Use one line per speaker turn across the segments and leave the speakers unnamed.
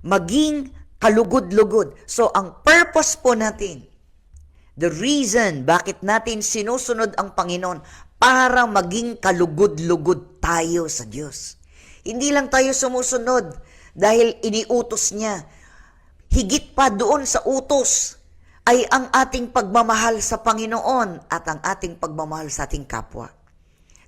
maging kalugod-lugod. So, ang purpose po natin, the reason bakit natin sinusunod ang Panginoon, para maging kalugod-lugod tayo sa Diyos. Hindi lang tayo sumusunod dahil iniutos niya. Higit pa doon sa utos ay ang ating pagmamahal sa Panginoon at ang ating pagmamahal sa ating kapwa.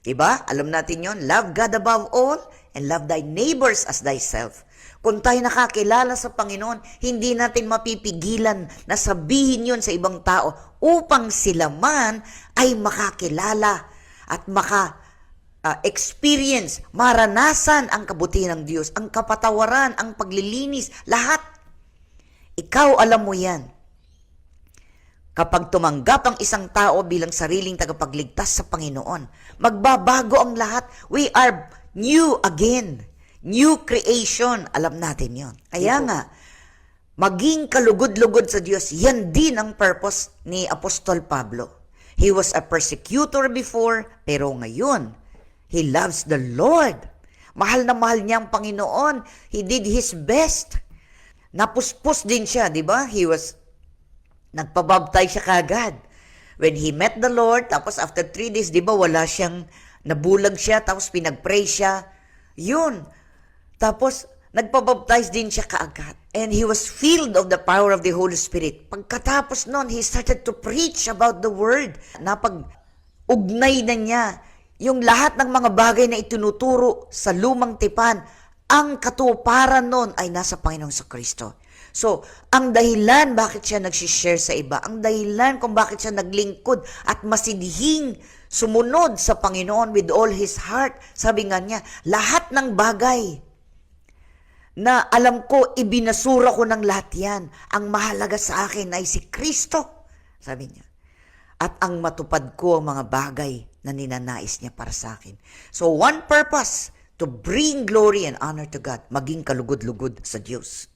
Diba? Alam natin yon, love God above all and love thy neighbors as thyself. Kung tayo nakakilala sa Panginoon, hindi natin mapipigilan na sabihin yon sa ibang tao upang sila man ay makakilala at experience, maranasan ang kabutihan ng Diyos, ang kapatawaran, ang paglilinis, lahat. Ikaw alam mo yan. Kapag tumanggap ang isang tao bilang sariling tagapagligtas sa Panginoon, magbabago ang lahat. We are new again. New creation. Alam natin yon. Kaya nga, maging kalugod-lugod sa Diyos, yan din ang purpose ni Apostol Pablo. He was a persecutor before, pero ngayon, he loves the Lord. Mahal na mahal niya ang Panginoon. He did his best. Napuspos din siya, di ba? Nagpabaptize siya kagad. When he met the Lord, tapos after 3 days, di ba, wala siyang, nabulag siya, tapos pinag-pray siya. Yun. Tapos, nagpabaptize din siya kaagad. And he was filled of the power of the Holy Spirit. Pagkatapos nun, he started to preach about the Word. Napag-ugnay na niya yung lahat ng mga bagay na itinuturo sa lumang tipan. Ang katuparan nun ay nasa Panginoong Kristo. So, ang dahilan bakit siya nagsishare sa iba, ang dahilan kung bakit siya naglingkod at masidhing sumunod sa Panginoon with all his heart, sabi nga niya, lahat ng bagay na alam ko, ibinasura ko ng lahat yan. Ang mahalaga sa akin ay si Kristo, sabi niya. At ang matupad ko ang mga bagay na ninanais niya para sa akin. So one purpose, to bring glory and honor to God, maging kalugod-lugod sa Diyos.